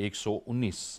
119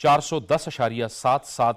410.77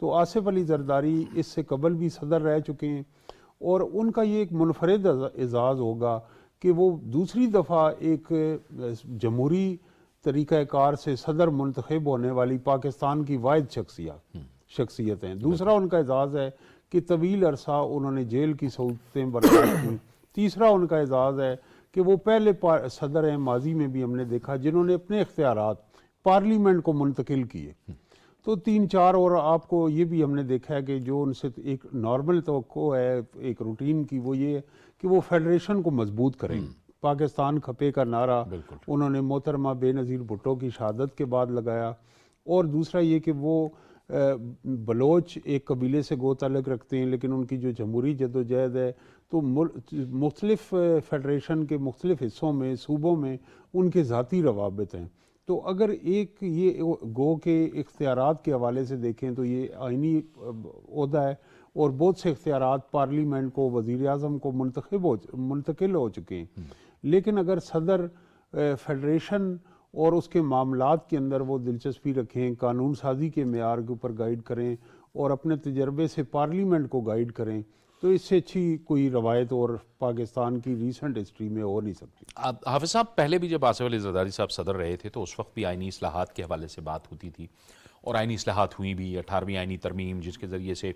تو آصف علی زرداری اس سے قبل بھی صدر رہ چکے ہیں، اور ان کا یہ ایک منفرد اعزاز ہوگا کہ وہ دوسری دفعہ ایک جمہوری طریقہ کار سے صدر منتخب ہونے والی پاکستان کی واحد شخصیت ہیں۔ دوسرا ان کا اعزاز ہے کہ طویل عرصہ انہوں نے جیل کی سہولتیں برداشت کی۔ تیسرا ان کا اعزاز ہے کہ وہ پہلے صدر ہیں، ماضی میں بھی ہم نے دیکھا، جنہوں نے اپنے اختیارات پارلیمنٹ کو منتقل کیے۔ تو 3-4 اور آپ کو یہ بھی ہم نے دیکھا ہے کہ جو ان سے ایک نارمل توقع ہے ایک روٹین کی، وہ یہ کہ وہ فیڈریشن کو مضبوط کریں۔ پاکستان کھپے کا نعرہ انہوں نے محترمہ بے نظیر بھٹو کی شہادت کے بعد لگایا، اور دوسرا یہ کہ وہ بلوچ ایک قبیلے سے گو تعلق رکھتے ہیں، لیکن ان کی جو جمہوری جدوجہد ہے تو مختلف فیڈریشن کے مختلف حصوں میں، صوبوں میں ان کے ذاتی روابط ہیں۔ تو اگر ایک یہ گو کے اختیارات کے حوالے سے دیکھیں تو یہ آئینی عہدہ ہے، اور بہت سے اختیارات پارلیمنٹ کو، وزیر اعظم کو منتقل ہو چکے ہیں۔ لیکن اگر صدر فیڈریشن اور اس کے معاملات کے اندر وہ دلچسپی رکھیں، قانون سازی کے معیار کے اوپر گائیڈ کریں اور اپنے تجربے سے پارلیمنٹ کو گائیڈ کریں، تو اس سے اچھی کوئی روایت اور پاکستان کی ریسنٹ ہسٹری میں ہو نہیں سکتی۔ حافظ صاحب، پہلے بھی جب آصف علی زرداری صاحب صدر رہے تھے تو اس وقت بھی آئینی اصلاحات کے حوالے سے بات ہوتی تھی، اور آئینی اصلاحات ہوئی بھی۔ 18ویں آئینی ترمیم جس کے ذریعے سے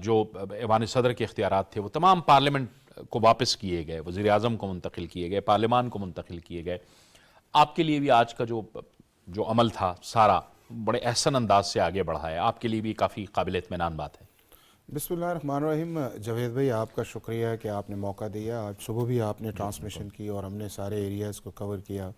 جو ایوان صدر کے اختیارات تھے وہ تمام پارلیمنٹ کو واپس کیے گئے، وزیر اعظم کو منتقل کیے گئے، پارلیمان کو منتقل کیے گئے۔ آپ کے لیے بھی آج کا جو عمل تھا سارا بڑے احسن انداز سے آگے بڑھا ہے، آپ کے لیے بھی کافی قابل اطمینان بات ہے۔ بسم اللہ الرحمن الرحیم۔ جاوید بھائی، آپ کا شکریہ کہ آپ نے موقع دیا۔ آج صبح بھی آپ نے ٹرانسمیشن کی اور ہم نے سارے ایریاز کو کور کیا۔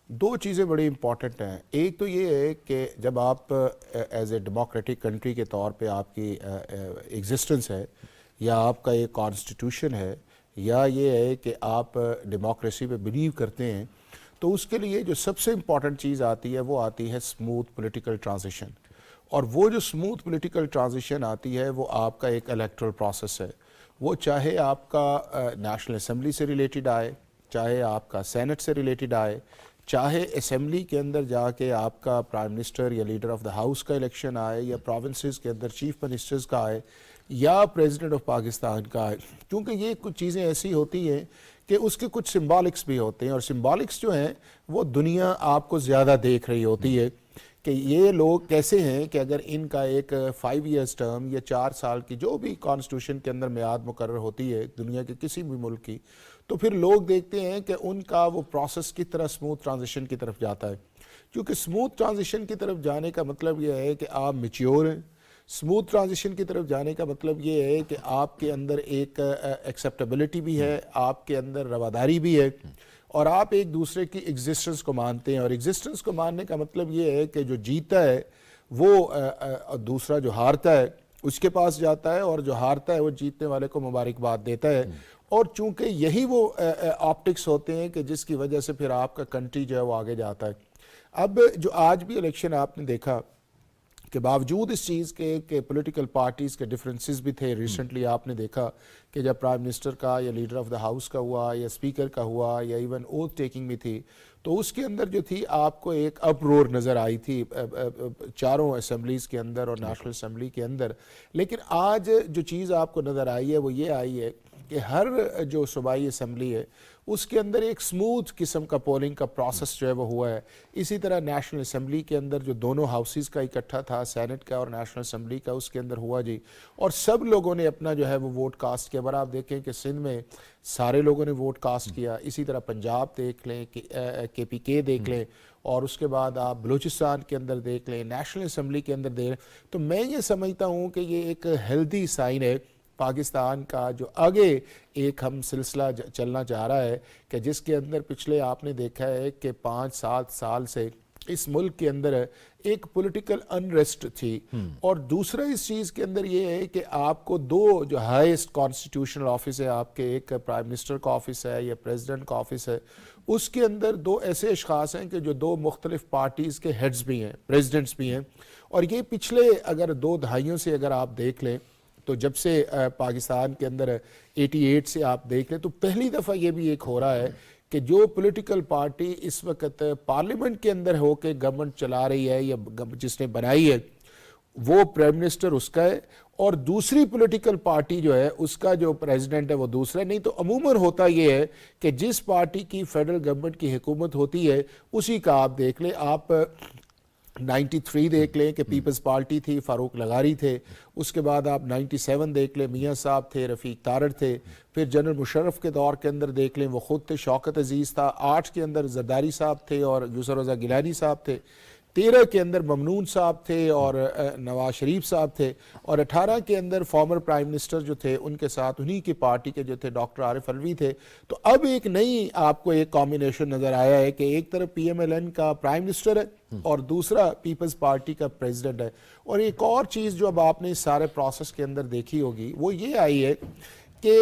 دو چیزیں بڑی امپورٹنٹ ہیں۔ ایک تو یہ ہے کہ جب آپ ایز اے ڈیموکریٹک کنٹری کے طور پہ آپ کی ایگزسٹنس ہے، یا آپ کا ایک کانسٹیٹیوشن ہے، یا یہ ہے کہ آپ ڈیموکریسی پہ بلیو کرتے ہیں، تو اس کے لیے جو سب سے امپورٹنٹ چیز آتی ہے وہ آتی ہے اسموتھ پولیٹیکل ٹرانزیشن۔ اور وہ جو اسموتھ پولیٹیکل ٹرانزیشن آتی ہے وہ آپ کا ایک الیکٹرل پروسیس ہے۔ وہ چاہے آپ کا نیشنل اسمبلی سے ریلیٹڈ آئے، چاہے آپ کا سینٹ سے ریلیٹڈ آئے، چاہے اسمبلی کے اندر جا کے آپ کا پرائم منسٹر یا لیڈر آف دا ہاؤس کا الیکشن آئے، یا پروونسز کے اندر چیف منسٹرز کا آئے، یا پریزیڈنٹ آف پاکستان کا آئے۔ کیونکہ یہ کچھ چیزیں ایسی ہوتی ہیں کہ اس کے کچھ سمبولکس بھی ہوتے ہیں، اور سمبولکس جو ہیں وہ دنیا آپ کو زیادہ دیکھ رہی ہوتی ہے کہ یہ لوگ کیسے ہیں کہ اگر ان کا ایک 5 ایئرز ٹرم یا 4 سال کی جو بھی کانسٹیٹیوشن کے اندر میعاد مقرر ہوتی ہے دنیا کے کسی بھی ملک کی، تو پھر لوگ دیکھتے ہیں کہ ان کا وہ پروسیس کی طرح اسموتھ ٹرانزیشن کی طرف جاتا ہے۔ کیونکہ اسموتھ ٹرانزیشن کی طرف جانے کا مطلب یہ ہے کہ آپ میچیور ہیں۔ اسموتھ ٹرانزیشن کی طرف جانے کا مطلب یہ ہے کہ آپ کے اندر ایک ایکسیپٹیبلٹی بھی ہے، آپ کے اندر رواداری بھی ہے، اور آپ ایک دوسرے کی ایگزسٹنس کو مانتے ہیں۔ اور ایگزسٹنس کو ماننے کا مطلب یہ ہے کہ جو جیتا ہے وہ دوسرا جو ہارتا ہے اس کے پاس جاتا ہے، اور جو ہارتا ہے وہ جیتنے والے کو مبارکباد دیتا ہے۔ اور چونکہ یہی وہ آپٹکس ہوتے ہیں کہ جس کی وجہ سے پھر آپ کا کنٹری جو ہے وہ آگے جاتا ہے۔ اب جو آج بھی الیکشن آپ نے دیکھا کہ باوجود اس چیز کے کہ پولیٹیکل پارٹیز کے ڈیفرنسز بھی تھے، ریسنٹلی آپ نے دیکھا کہ جب پرائم منسٹر کا یا لیڈر آف دا ہاؤس کا ہوا، یا اسپیکر کا ہوا، یا ایون اوتھ ٹیکنگ بھی تھی، تو اس کے اندر جو تھی آپ کو ایک اپ رور نظر آئی تھی چاروں اسمبلیز کے اندر اور نیشنل اسمبلی کے اندر۔ لیکن آج جو چیز آپ کو نظر آئی ہے وہ یہ آئی ہے کہ ہر جو صوبائی اسمبلی ہے اس کے اندر ایک سموتھ قسم کا پولنگ کا پروسیس جو ہے وہ ہوا ہے۔ اسی طرح نیشنل اسمبلی کے اندر جو دونوں ہاؤسز کا اکٹھا تھا، سینٹ کا اور نیشنل اسمبلی کا، اس کے اندر ہوا جی، اور سب لوگوں نے اپنا جو ہے وہ ووٹ کاسٹ کیا۔ آپ دیکھیں کہ سندھ میں سارے لوگوں نے ووٹ کاسٹ کیا، اسی طرح پنجاب دیکھ لیں، کے پی کے دیکھ لیں، اور اس کے بعد آپ بلوچستان کے اندر دیکھ لیں، نیشنل اسمبلی کے اندر دیکھ لیں۔ تو میں یہ سمجھتا ہوں کہ یہ ایک ہیلدی سائن ہے پاکستان کا، جو آگے ایک ہم سلسلہ چلنا چاہ رہا ہے کہ جس کے اندر پچھلے آپ نے دیکھا ہے کہ 5-7 سال سے اس ملک کے اندر ایک پولیٹیکل انریسٹ تھی، اور دوسرا اس چیز کے اندر یہ ہے کہ آپ کو دو جو ہائیسٹ کانسٹیٹیوشنل آفس ہے آپ کے، ایک پرائم منسٹر کا آفس ہے یا پریزیڈنٹ کا آفس ہے، اس کے اندر 2 ایسے اشخاص ہیں کہ جو 2 مختلف پارٹیز کے ہیڈز بھی ہیں، پریزیڈنٹس بھی ہیں، اور یہ پچھلے اگر 2 دہائیوں سے اگر آپ دیکھ لیں تو جب سے پاکستان کے اندر 88 سے آپ دیکھ لیں تو پہلی دفعہ یہ بھی ایک ہو رہا ہے کہ جو پولیٹیکل پارٹی اس وقت پارلیمنٹ کے اندر ہو کے گورنمنٹ چلا رہی ہے یا جس نے بنائی ہے، وہ پرائم منسٹر اس کا ہے اور دوسری پولیٹیکل پارٹی جو ہے اس کا جو پریزیڈنٹ ہے وہ دوسرا. نہیں تو عموماً ہوتا یہ ہے کہ جس پارٹی کی فیڈرل گورنمنٹ کی حکومت ہوتی ہے اسی کا آپ دیکھ لیں. آپ 93 دیکھ لیں کہ پیپلز پارٹی تھی, فاروق لغاری تھے. اس کے بعد آپ 97 دیکھ لیں, میاں صاحب تھے, رفیق تارڑ تھے. پھر جنرل مشرف کے دور کے اندر دیکھ لیں وہ خود تھے, شوکت عزیز تھا. 8 کے اندر زرداری صاحب تھے اور یسر رضا گیلانی صاحب تھے. 13 کے اندر ممنون صاحب تھے اور نواز شریف صاحب تھے. اور 18 کے اندر فارمر پرائم منسٹر جو تھے ان کے ساتھ انہی کی پارٹی کے جو تھے ڈاکٹر عارف الوی تھے. تو اب ایک نئی آپ کو ایک کامبینیشن نظر آیا ہے کہ ایک طرف پی ایم ایل این کا پرائم منسٹر ہے اور دوسرا پیپلز پارٹی کا پریزیڈنٹ ہے. اور ایک اور چیز جو اب آپ نے اس سارے پروسیس کے اندر دیکھی ہوگی وہ یہ آئی ہے کہ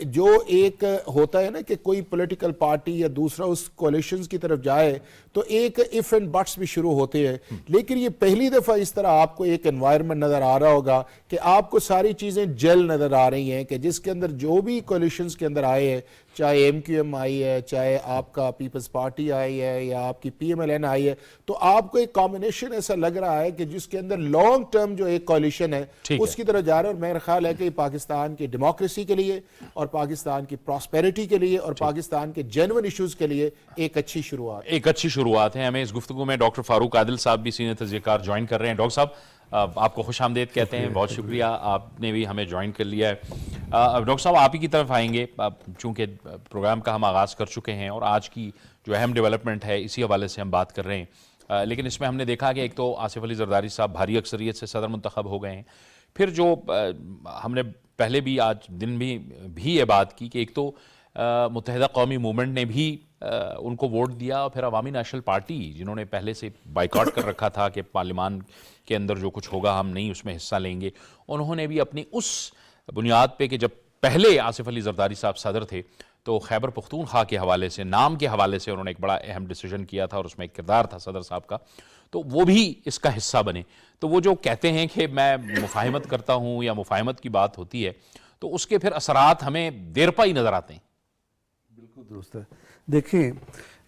جو ایک ہوتا ہے نا کہ کوئی پولیٹیکل پارٹی یا دوسرا اس کولیشنز کی طرف جائے تو ایک ایف اینڈ بٹس بھی شروع ہوتے ہیں. لیکن یہ پہلی دفعہ اس طرح آپ کو ایک انوائرمنٹ نظر آ رہا ہوگا کہ آپ کو ساری چیزیں جیل نظر آ رہی ہیں کہ جس کے اندر جو بھی کولیشنز کے اندر آئے ہیں, چاہے ایم کیو ایم آئی ہے, چاہے آپ کا پیپلز پارٹی آئی ہے یا آپ کی پی ایم ایل این آئی ہے, تو آپ کو ایک کامبینیشن ایسا لگ رہا ہے کہ جس کے اندر لانگ ٹرم جو ایک کولیشن ہے اس کی طرف جا رہا ہے. اور میرا خیال ہے کہ پاکستان کی ڈیموکریسی کے لیے اور پاکستان کی پراسپیرٹی کے لیے اور پاکستان کے جینون ایشوز کے لیے ایک اچھی شروعات ہے. ہمیں اس گفتگو میں ڈاکٹر فاروق عادل صاحب بھی سینئر تجزیہ کار جوائن کر رہے ہیں. ڈاکٹر صاحب آپ کو خوش آمدید کہتے ہیں, بہت شکریہ, آپ نے بھی ہمیں جوائن کر لیا ہے. ڈاکٹر صاحب آپ ہی کی طرف آئیں گے, چونکہ پروگرام کا ہم آغاز کر چکے ہیں اور آج کی جو اہم ڈیولپمنٹ ہے اسی حوالے سے ہم بات کر رہے ہیں. لیکن اس میں ہم نے دیکھا کہ ایک تو آصف علی زرداری صاحب بھاری اکثریت سے صدر منتخب ہو گئے ہیں. پھر جو ہم نے پہلے بھی آج دن بھی یہ بات کی کہ ایک تو متحدہ قومی موومنٹ نے بھی ان کو ووٹ دیا, اور پھر عوامی نیشنل پارٹی جنہوں نے پہلے سے بائیکاٹ کر رکھا تھا کہ پارلیمان کے اندر جو کچھ ہوگا ہم نہیں اس میں حصہ لیں گے, انہوں نے بھی اپنی اس بنیاد پہ کہ جب پہلے آصف علی زرداری صاحب صدر تھے تو خیبر پختونخوا کے حوالے سے, نام کے حوالے سے انہوں نے ایک بڑا اہم ڈیسیجن کیا تھا اور اس میں ایک کردار تھا صدر صاحب کا, تو وہ بھی اس کا حصہ بنے. تو وہ جو کہتے ہیں کہ میں مفاہمت کرتا ہوں یا مفاہمت کی بات ہوتی ہے تو اس کے پھر اثرات ہمیں دیر پا ہی نظر آتے ہیں. بالکل درست ہے. دیکھیں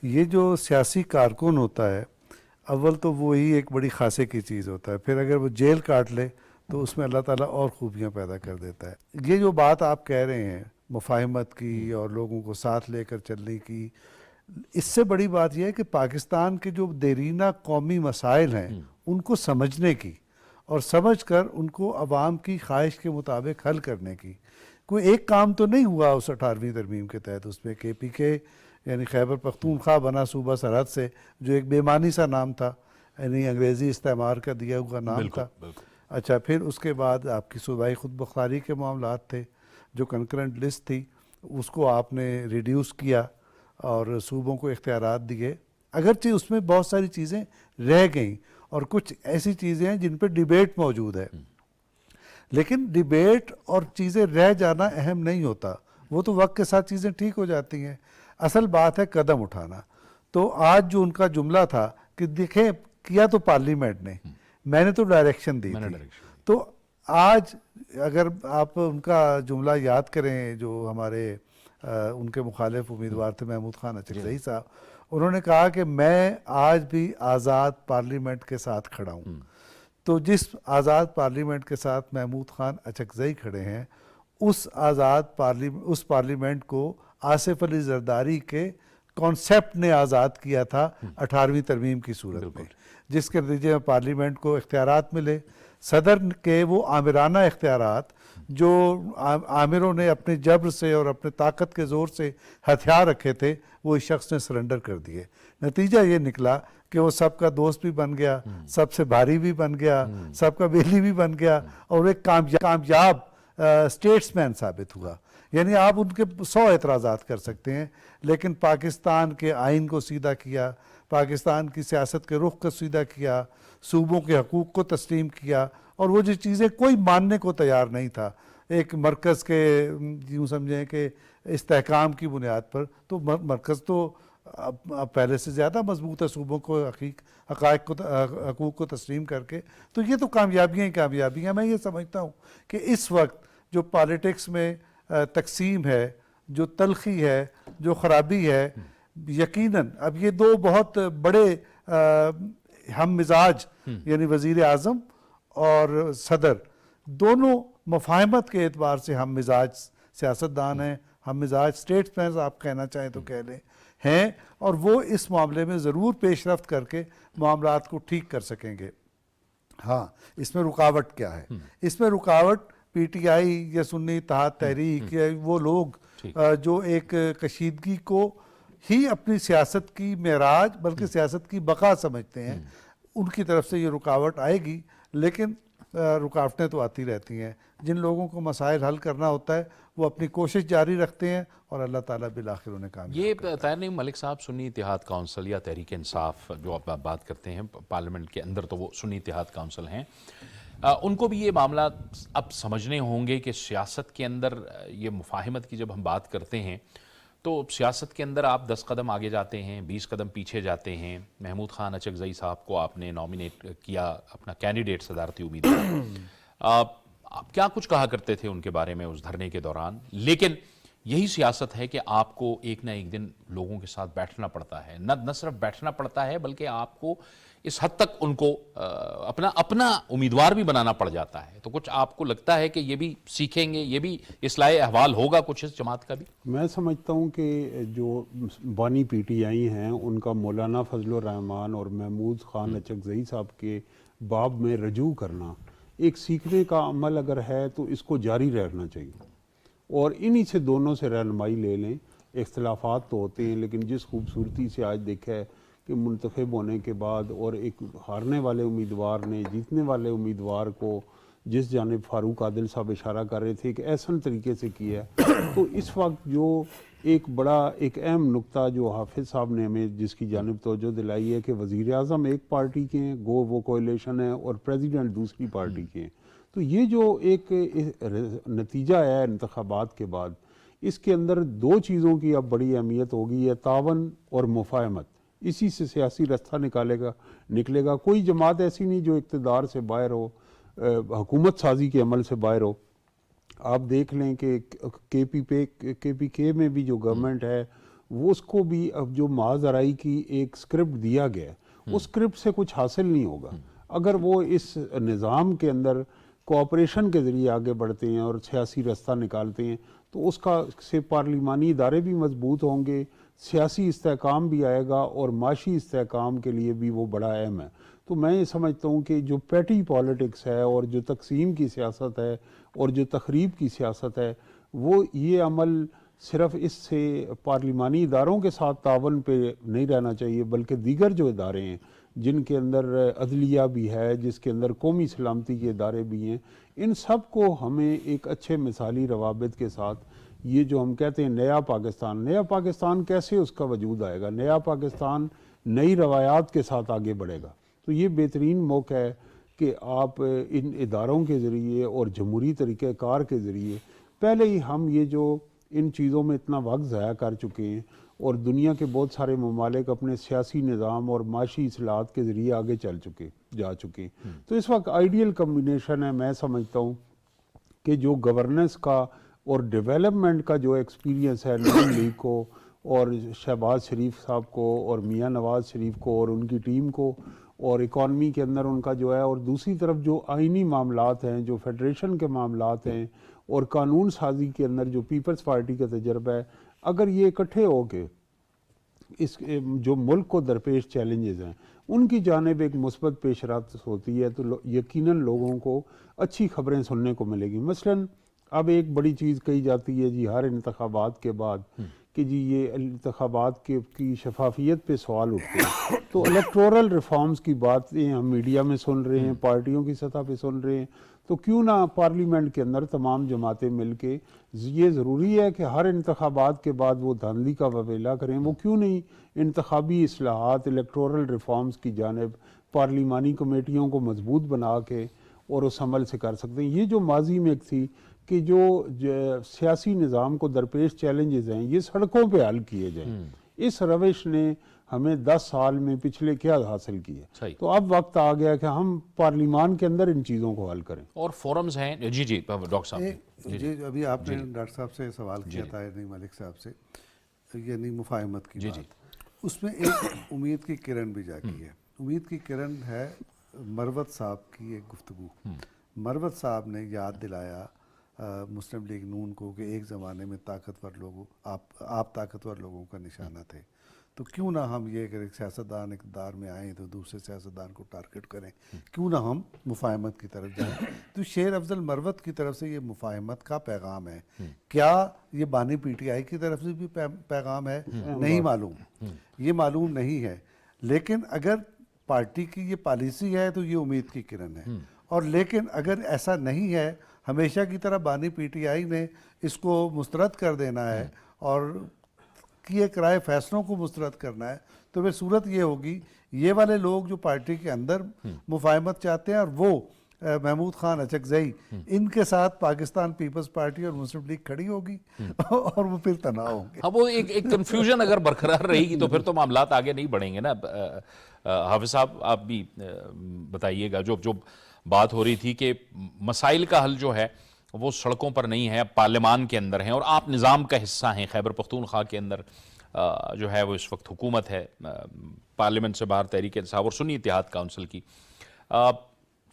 یہ جو سیاسی کارکن ہوتا ہے اول تو وہی ایک بڑی خاصے کی چیز ہوتا ہے, پھر اگر وہ جیل کاٹ لے تو اس میں اللہ تعالیٰ اور خوبیاں پیدا کر دیتا ہے. یہ جو بات آپ کہہ رہے ہیں مفاہمت کی اور لوگوں کو ساتھ لے کر چلنے کی, اس سے بڑی بات یہ ہے کہ پاکستان کے جو دیرینہ قومی مسائل ہیں ان کو سمجھنے کی اور سمجھ کر ان کو عوام کی خواہش کے مطابق حل کرنے کی. کوئی ایک کام تو نہیں ہوا اس 18ویں ترمیم کے تحت. اس میں کے پی کے یعنی خیبر پختونخوا بنا صوبہ سرحد سے, جو ایک بے معنی سا نام تھا, یعنی انگریزی استعمار کا دیا ہوا نام تھا. اچھا, پھر اس کے بعد آپ کی صوبائی خود بختاری کے معاملات تھے, جو کنکرنٹ لسٹ تھی اس کو آپ نے ریڈیوس کیا اور صوبوں کو اختیارات دیے. اگرچہ اس میں بہت ساری چیزیں رہ گئیں اور کچھ ایسی چیزیں ہیں جن پہ ڈیبیٹ موجود ہے, لیکن ڈیبیٹ اور چیزیں رہ جانا اہم نہیں ہوتا, وہ تو وقت کے ساتھ چیزیں ٹھیک ہو جاتی ہیں. اصل بات ہے قدم اٹھانا. تو آج جو ان کا جملہ تھا کہ دیکھیں کیا تو پارلیمنٹ نے, میں نے تو ڈائریکشن دی تھی. تو آج اگر آپ ان کا جملہ یاد کریں جو ہمارے ان کے مخالف امیدوار تھے محمود خان اچکزئی صاحب, انہوں نے کہا کہ میں آج بھی آزاد پارلیمنٹ کے ساتھ کھڑا ہوں. تو جس آزاد پارلیمنٹ کے ساتھ محمود خان اچکزئی کھڑے ہیں, اس اس پارلیمنٹ کو آصف علی زرداری کے کانسیپٹ نے آزاد کیا تھا 18ویں ترمیم کی صورت میں, جس کے نتیجے میں پارلیمنٹ کو اختیارات ملے. صدر کے وہ آمرانہ اختیارات جو آمروں نے اپنے جبر سے اور اپنے طاقت کے زور سے ہتھیار رکھے تھے وہ اس شخص نے سرنڈر کر دیے. نتیجہ یہ نکلا کہ وہ سب کا دوست بھی بن گیا, سب سے بھاری بھی بن گیا, سب کا بیلی بھی بن گیا اور ایک کامیاب اسٹیٹس مین ثابت ہوا. یعنی آپ ان کے 100 اعتراضات کر سکتے ہیں, لیکن پاکستان کے آئین کو سیدھا کیا, پاکستان کی سیاست کے رخ کو سیدھا کیا, صوبوں کے حقوق کو تسلیم کیا, اور وہ جو چیزیں کوئی ماننے کو تیار نہیں تھا ایک مرکز کے یوں سمجھیں کہ استحکام کی بنیاد پر. تو مرکز تو پہلے سے زیادہ مضبوط ہے صوبوں کو حقائق کو حقوق کو تسلیم کر کے. تو یہ تو کامیابیاں ہی کامیابیاں. میں یہ سمجھتا ہوں کہ اس وقت جو پالیٹکس میں تقسیم ہے, جو تلخی ہے, جو خرابی ہے, یقیناً اب یہ دو بہت بڑے ہم مزاج یعنی وزیر اعظم اور صدر دونوں مفاہمت کے اعتبار سے ہم مزاج سیاستدان ہیں، ہم مزاج اسٹیٹس مینز آپ کہنا چاہیں تو کہہ لیں ہیں، اور وہ اس معاملے میں ضرور پیش رفت کر کے معاملات کو ٹھیک کر سکیں گے۔ ہاں، اس میں رکاوٹ کیا ہے؟ اس میں رکاوٹ پی ٹی آئی یا سنی اتحاد تحریک یا وہ لوگ جو ایک کشیدگی کو ہی اپنی سیاست کی معراج بلکہ سیاست کی بقا سمجھتے ہیں، ان کی طرف سے یہ رکاوٹ آئے گی۔ لیکن رکاوٹیں تو آتی رہتی ہیں، جن لوگوں کو مسائل حل کرنا ہوتا ہے وہ اپنی کوشش جاری رکھتے ہیں اور اللہ تعالیٰ بالآخر انہیں کامیاب یہ طاہر نعیم ملک صاحب، سنی اتحاد کونسل یا تحریک انصاف جو آپ بات کرتے ہیں پارلیمنٹ کے اندر، تو وہ سنی اتحاد کونسل ہیں، ان کو بھی یہ معاملہ اب سمجھنے ہوں گے کہ سیاست کے اندر یہ مفاہمت کی جب ہم بات کرتے ہیں تو سیاست کے اندر آپ 10 قدم آگے جاتے ہیں، 20 قدم پیچھے جاتے ہیں۔ محمود خان اچکزئی صاحب کو آپ نے نامینیٹ کیا اپنا کینڈیڈیٹ صدارتی امیدوار، آپ کیا کچھ کہا کرتے تھے ان کے بارے میں اس دھرنے کے دوران، لیکن یہی سیاست ہے کہ آپ کو ایک نہ ایک دن لوگوں کے ساتھ بیٹھنا پڑتا ہے، نہ صرف بیٹھنا پڑتا ہے بلکہ آپ کو اس حد تک ان کو اپنا امیدوار بھی بنانا پڑ جاتا ہے۔ تو کچھ آپ کو لگتا ہے کہ یہ بھی سیکھیں گے، یہ بھی اصلاح احوال ہوگا کچھ اس جماعت کا بھی؟ میں سمجھتا ہوں کہ جو بانی پی ٹی آئی ہیں ان کا مولانا فضل الرحمان اور محمود خان اچکزئی صاحب کے باب میں رجوع کرنا ایک سیکھنے کا عمل اگر ہے تو اس کو جاری رکھنا چاہیے، اور انہی سے دونوں سے رہنمائی لے لیں۔ اختلافات تو ہوتے ہیں لیکن جس خوبصورتی سے آج دیکھا ہے کہ منتخب ہونے کے بعد اور ایک ہارنے والے امیدوار نے جیتنے والے امیدوار کو جس جانب فاروق عادل صاحب اشارہ کر رہے تھے کہ احسن طریقے سے کیا ہے، تو اس وقت جو ایک اہم نقطہ جو حافظ صاحب نے ہمیں جس کی جانب توجہ دلائی ہے کہ وزیر اعظم ایک پارٹی کے ہیں، گو وہ کولیشن ہے، اور پریزیڈنٹ دوسری پارٹی کے ہیں، تو یہ جو ایک نتیجہ ہے انتخابات کے بعد، اس کے اندر دو چیزوں کی اب بڑی اہمیت ہوگی، ہے تعاون اور مفاہمت۔ اسی سے سیاسی رستہ نکلے گا۔ کوئی جماعت ایسی نہیں جو اقتدار سے باہر ہو، حکومت سازی کے عمل سے باہر ہو۔ آپ دیکھ لیں کہ کے پی کے میں بھی جو گورنمنٹ ہے وہ اس کو بھی اب جو معاذ ارائی کی ایک سکرپٹ دیا گیا ہے، اس سکرپٹ سے کچھ حاصل نہیں ہوگا اگر وہ اس نظام کے اندر کوآپریشن کے ذریعے آگے بڑھتے ہیں اور سیاسی رستہ نکالتے ہیں، تو اس کا سے پارلیمانی ادارے بھی مضبوط ہوں گے، سیاسی استحکام بھی آئے گا، اور معاشی استحکام کے لیے بھی وہ بڑا اہم ہے۔ تو میں یہ سمجھتا ہوں کہ جو پیٹی پالیٹکس ہے اور جو تقسیم کی سیاست ہے اور جو تخریب کی سیاست ہے، وہ یہ عمل صرف اس سے پارلیمانی اداروں کے ساتھ تعاون پہ نہیں رہنا چاہیے، بلکہ دیگر جو ادارے ہیں جن کے اندر عدلیہ بھی ہے، جس کے اندر قومی سلامتی کے ادارے بھی ہیں، ان سب کو ہمیں ایک اچھے مثالی روابط کے ساتھ، یہ جو ہم کہتے ہیں نیا پاکستان کیسے اس کا وجود آئے گا؟ نیا پاکستان نئی روایات کے ساتھ آگے بڑھے گا۔ تو یہ بہترین موقع ہے کہ آپ ان اداروں کے ذریعے اور جمہوری طریقہ کار کے ذریعے پہلے ہی ہم یہ جو ان چیزوں میں اتنا وقت ضائع کر چکے ہیں، اور دنیا کے بہت سارے ممالک اپنے سیاسی نظام اور معاشی اصلاحات کے ذریعے آگے جا چکے ہیں، تو اس وقت آئیڈیل کمبینیشن ہے۔ میں سمجھتا ہوں کہ جو گورننس کا اور ڈیولپمنٹ کا جو ایکسپیرینس ہے نون لیگ کو اور شہباز شریف صاحب کو اور میاں نواز شریف کو اور ان کی ٹیم کو، اور اکانومی کے اندر ان کا جو ہے، اور دوسری طرف جو آئینی معاملات ہیں، جو فیڈریشن کے معاملات ہیں، اور قانون سازی کے اندر جو پیپلز پارٹی کا تجربہ ہے، اگر یہ اکٹھے ہو کے اس جو ملک کو درپیش چیلنجز ہیں ان کی جانب ایک مثبت پیش رفت ہوتی ہے، تو یقیناً لوگوں کو اچھی خبریں سننے کو ملے گی۔ مثلاً اب ایک بڑی چیز کہی جاتی ہے جی ہر انتخابات کے بعد کہ جی یہ انتخابات کی شفافیت پہ سوال اٹھتے ہیں، تو الیکٹورل ریفارمز کی باتیں ہم میڈیا میں سن رہے ہیں، پارٹیوں کی سطح پہ سن رہے ہیں، تو کیوں نہ پارلیمنٹ کے اندر تمام جماعتیں مل کے، یہ ضروری ہے کہ ہر انتخابات کے بعد وہ دھاندلی کا وویلا کریں، وہ کیوں نہیں انتخابی اصلاحات، الیکٹورل ریفارمز کی جانب پارلیمانی کمیٹیوں کو مضبوط بنا کے اور اس عمل سے کر سکتے ہیں۔ یہ جو ماضی میں ایک تھی کہ جو سیاسی نظام کو درپیش چیلنجز ہیں یہ سڑکوں پہ حل کیے جائیں، اس روش نے ہمیں 10 سال میں پچھلے کیا حاصل کیا، تو اب وقت آ گیا کہ ہم پارلیمان کے اندر ان چیزوں کو حل کریں۔ اور فورمز ہیں۔ جی ڈاکٹر صاحب، جی ابھی آپ نے ڈاکٹر صاحب سے سوال کیا تھا نعیم ملک صاحب سے، یعنی مفاہمت کی بات، اس میں ایک امید کی کرن بھی جاگی ہے۔ امید کی کرن ہے مروت صاحب کی ایک گفتگو، مروت صاحب نے یاد دلایا مسلم لیگ نون کو کہ ایک زمانے میں طاقتور لوگوں آپ طاقتور لوگوں کا نشانہ تھے، تو کیوں نہ ہم یہ اگر ایک سیاستدان اقتدار میں آئیں تو دوسرے سیاستدان کو ٹارگٹ کریں، کیوں نہ ہم مفاہمت کی طرف جائیں. تو شیر افضل مروت کی طرف سے یہ مفاہمت کا پیغام ہے. کیا یہ بانی پی ٹی آئی کی طرف سے بھی پیغام ہے؟ نہیں معلوم، یہ معلوم نہیں ہے. لیکن اگر پارٹی کی یہ پالیسی ہے تو یہ امید کی کرن ہے. اور لیکن اگر ایسا نہیں ہے، ہمیشہ کی طرح بانی پی ٹی آئی نے اس کو مسترد کر دینا ہے اور کیے کرائے فیصلوں کو مسترد کرنا ہے، تو پھر صورت یہ ہوگی یہ والے لوگ جو پارٹی کے اندر مفاہمت چاہتے ہیں اور وہ محمود خان اچکزئی، ان کے ساتھ پاکستان پیپلز پارٹی اور مسلم لیگ کھڑی ہوگی اور وہ پھر تناؤ ہوں گے. ہاں، وہ ایک کنفیوژن اگر برقرار رہے گی تو پھر تو معاملات آگے نہیں بڑھیں گے نا. حافظ صاحب آپ بھی بتائیے گا، جو بات ہو رہی تھی کہ مسائل کا حل جو ہے وہ سڑکوں پر نہیں ہے، پارلیمان کے اندر ہیں، اور آپ نظام کا حصہ ہیں. خیبر پختونخوا کے اندر جو ہے وہ اس وقت حکومت ہے، پارلیمنٹ سے باہر تحریک انصاف اور سنی اتحاد کونسل کی.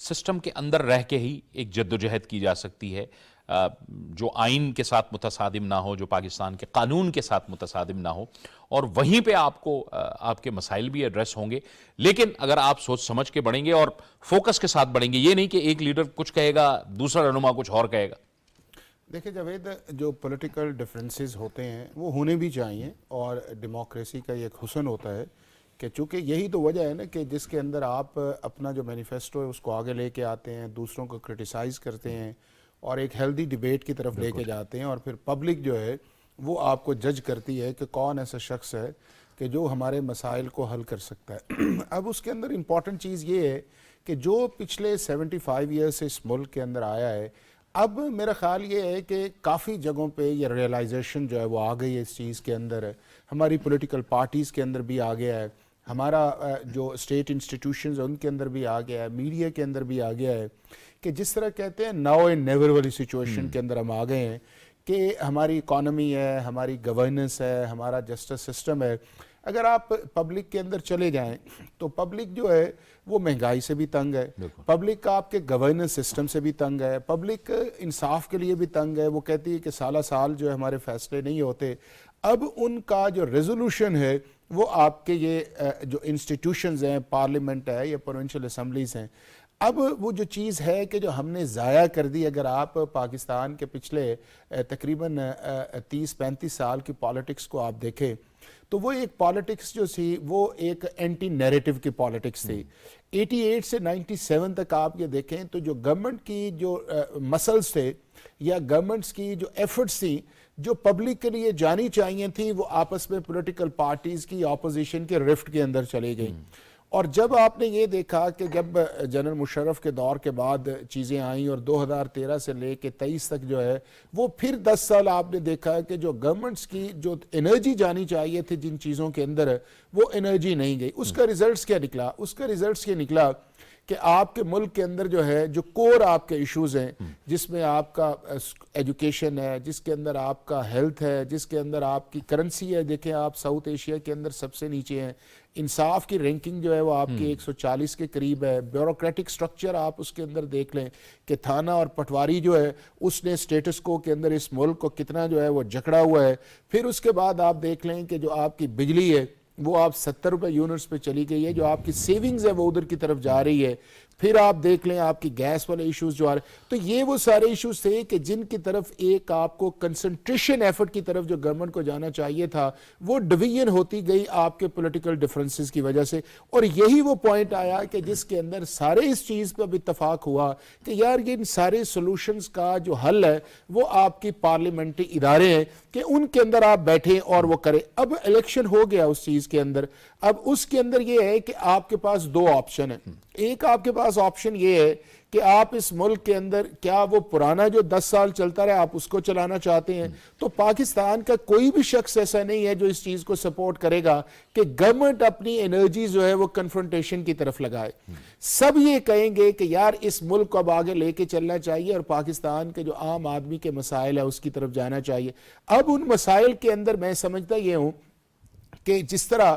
سسٹم کے اندر رہ کے ہی ایک جد و جہد کی جا سکتی ہے جو آئین کے ساتھ متصادم نہ ہو، جو پاکستان کے قانون کے ساتھ متصادم نہ ہو، اور وہیں پہ آپ کو آپ کے مسائل بھی ایڈریس ہوں گے. لیکن اگر آپ سوچ سمجھ کے بڑھیں گے اور فوکس کے ساتھ بڑھیں گے، یہ نہیں کہ ایک لیڈر کچھ کہے گا دوسرا رہنما کچھ اور کہے گا. دیکھیں جاوید، جو پولیٹیکل ڈفرینسز ہوتے ہیں وہ ہونے بھی چاہیے، اور ڈیموکریسی کا یہ ایک حسن ہوتا ہے کہ چونکہ یہی تو وجہ ہے نا کہ جس کے اندر آپ اپنا جو مینیفیسٹو ہے اس کو آگے لے کے آتے ہیں، دوسروں کو کرٹیسائز کرتے ہیں اور ایک ہیلدی ڈیبیٹ کی طرف لے کے جاتے ہیں، اور پھر پبلک جو ہے وہ آپ کو جج کرتی ہے کہ کون ایسا شخص ہے کہ جو ہمارے مسائل کو حل کر سکتا ہے. اب اس کے اندر امپورٹنٹ چیز یہ ہے کہ جو پچھلے 75 ایئر سے اس ملک کے اندر آیا ہے، اب میرا خیال یہ ہے کہ کافی جگہوں پہ یہ ریئلائزیشن جو ہے وہ آ گئی ہے اس چیز کے اندر. ہماری پولیٹیکل پارٹیز کے اندر بھی آ گیا ہے، ہمارا جو اسٹیٹ انسٹیٹیوشنز ان کے اندر بھی آ گیا ہے، میڈیا کے اندر بھی آ گیا ہے کہ جس طرح کہتے ہیں ناؤ اینڈ نیور والی سچویشن کے اندر ہم آ گئے ہیں کہ ہماری اکانومی ہے، ہماری گورننس ہے، ہمارا جسٹس سسٹم ہے. اگر آپ پبلک کے اندر چلے جائیں تو پبلک جو ہے وہ مہنگائی سے بھی تنگ ہے، پبلک آپ کے گورننس سسٹم سے بھی تنگ ہے، پبلک انصاف کے لیے بھی تنگ ہے. وہ کہتی ہے کہ سالہ سال جو ہے ہمارے فیصلے نہیں ہوتے. اب ان کا جو ریزولوشن ہے وہ آپ کے یہ جو انسٹیٹیوشنز ہیں، پارلیمنٹ ہے یا پروونشل اسمبلیز ہیں، اب وہ جو چیز ہے کہ جو ہم نے ضائع کر دی. اگر آپ پاکستان کے پچھلے تقریباً 30-35 سال کی پالیٹکس کو آپ دیکھیں تو وہ ایک پالیٹکس جو تھی وہ ایک اینٹی نیریٹو کی پالیٹکس تھی. 88 سے 97 تک آپ یہ دیکھیں تو جو گورنمنٹ کی جو مسلز تھے یا گورنمنٹس کی جو ایفرٹس تھیں جو پبلک کے لیے جانی چاہیے تھیں، وہ آپس میں پولیٹیکل پارٹیز کی اپوزیشن کے رفٹ کے اندر چلی گئیں. اور جب آپ نے یہ دیکھا کہ جب جنرل مشرف کے دور کے بعد چیزیں آئیں اور 2013 سے لے کے 23 تک جو ہے وہ پھر 10 سال آپ نے دیکھا کہ جو گورنمنٹس کی جو انرجی جانی چاہیے تھی جن چیزوں کے اندر وہ انرجی نہیں گئی. اس کا ریزلٹس کیا نکلا؟ اس کا ریزلٹس یہ نکلا کہ آپ کے ملک کے اندر جو ہے جو کور آپ کے ایشوز ہیں، جس میں آپ کا ایجوکیشن ہے، جس کے اندر آپ کا ہیلتھ ہے، جس کے اندر آپ کی کرنسی ہے، دیکھیں آپ ساؤتھ ایشیا کے اندر سب سے نیچے ہیں. انصاف کی رینکنگ جو ہے وہ آپ کی 140 کے قریب ہے. بیوروکریٹک سٹرکچر آپ اس کے اندر دیکھ لیں کہ تھانہ اور پٹواری جو ہے اس نے سٹیٹس کو کے اندر اس ملک کو کتنا جو ہے وہ جکڑا ہوا ہے. پھر اس کے بعد آپ دیکھ لیں کہ جو آپ کی بجلی ہے وہ آپ 70 روپے یونٹس پہ چلی گئی ہے، جو آپ کی سیونگز ہے وہ ادھر کی طرف جا رہی ہے. پھر آپ دیکھ لیں آپ کی گیس والے ایشوز جو آ رہے. تو یہ وہ سارے ایشوز تھے کہ جن کی طرف ایک آپ کو کنسنٹریشن ایفرٹ کی طرف جو گورنمنٹ کو جانا چاہیے تھا وہ ڈویژن ہوتی گئی آپ کے پولیٹیکل ڈفرنسز کی وجہ سے. اور یہی وہ پوائنٹ آیا کہ جس کے اندر سارے اس چیز پہ بھی اتفاق ہوا کہ یار یہ ان سارے سولوشنز کا جو حل ہے وہ آپ کی پارلیمنٹری ادارے ہیں کہ ان کے اندر آپ بیٹھیں اور وہ کریں. اب الیکشن ہو گیا اس چیز کے اندر. اب اس کے اندر یہ ہے کہ آپ کے پاس دو آپشن ہیں. ایک آپ کے پاس آپشن یہ ہے کہ آپ اس ملک کے اندر کیا وہ پرانا جو 10 سال چلتا رہے آپ اس کو چلانا چاہتے ہیں. تو پاکستان کا کوئی بھی شخص ایسا نہیں ہے جو اس چیز کو سپورٹ کرے گا کہ گورنمنٹ اپنی انرجی جو ہے وہ کنفرنٹیشن کی طرف لگائے. سب یہ کہیں گے کہ یار اس ملک کو اب آگے لے کے چلنا چاہیے اور پاکستان کے جو عام آدمی کے مسائل ہے اس کی طرف جانا چاہیے. اب ان مسائل کے اندر میں سمجھتا یہ ہوں کہ جس طرح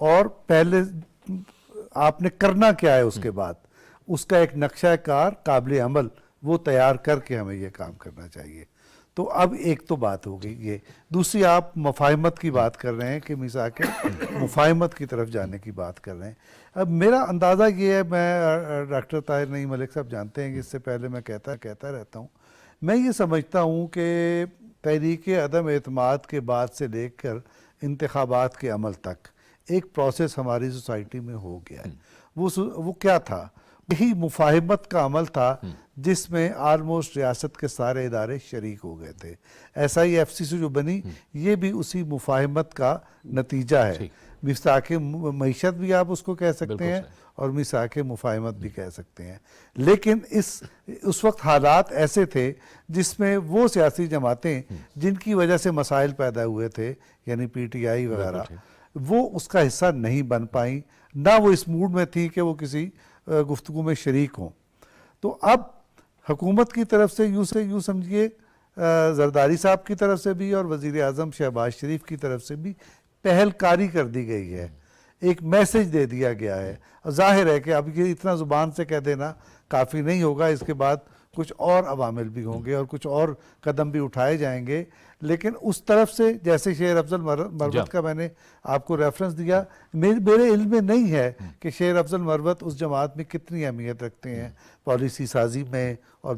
اور پہلے آپ نے کرنا کیا ہے اس کے بعد، اس کا ایک نقشہ کار قابل عمل وہ تیار کر کے ہمیں یہ کام کرنا چاہیے. تو اب ایک تو بات ہو گئی یہ. دوسری آپ مفاہمت کی بات کر رہے ہیں کہ میثاق مفاہمت کی طرف جانے کی بات کر رہے ہیں. اب میرا اندازہ یہ ہے، میں ڈاکٹر طاہر نعیم ملک صاحب جانتے ہیں کہ اس سے پہلے میں کہتا رہتا ہوں، میں یہ سمجھتا ہوں کہ تحریک عدم اعتماد کے بعد سے لے کر انتخابات کے عمل تک ایک پروسیس ہماری سوسائٹی میں ہو گیا ہے. وہ کیا تھا؟ یہی مفاہمت کا عمل تھا جس میں آلموسٹ ریاست کے سارے ادارے شریک ہو گئے تھے. ایسا ہی ایف سی سی جو بنی یہ بھی اسی مفاہمت کا نتیجہ ہے. میثاق معیشت بھی آپ اس کو کہہ سکتے ہیں اور میثاق مفاہمت بھی کہہ سکتے ہیں. لیکن اس وقت حالات ایسے تھے جس میں وہ سیاسی جماعتیں جن کی وجہ سے مسائل پیدا ہوئے تھے، یعنی پی ٹی آئی وغیرہ، وہ اس کا حصہ نہیں بن پائیں، نہ وہ اس موڈ میں تھی کہ وہ کسی گفتگو میں شریک ہوں. تو اب حکومت کی طرف سے یوں سمجھیے، زرداری صاحب کی طرف سے بھی اور وزیر اعظم شہباز شریف کی طرف سے بھی پہل کاری کر دی گئی ہے، ایک میسج دے دیا گیا ہے. ظاہر ہے کہ اب یہ اتنا زبان سے کہہ دینا کافی نہیں ہوگا، اس کے بعد کچھ اور عوامل بھی ہوں گے اور کچھ اور قدم بھی اٹھائے جائیں گے. لیکن اس طرف سے جیسے شیر افضل مروت کا میں نے آپ کو ریفرنس دیا، میرے علم میں نہیں ہے کہ شیر افضل مروت اس جماعت میں کتنی اہمیت رکھتے ہیں پالیسی سازی میں اور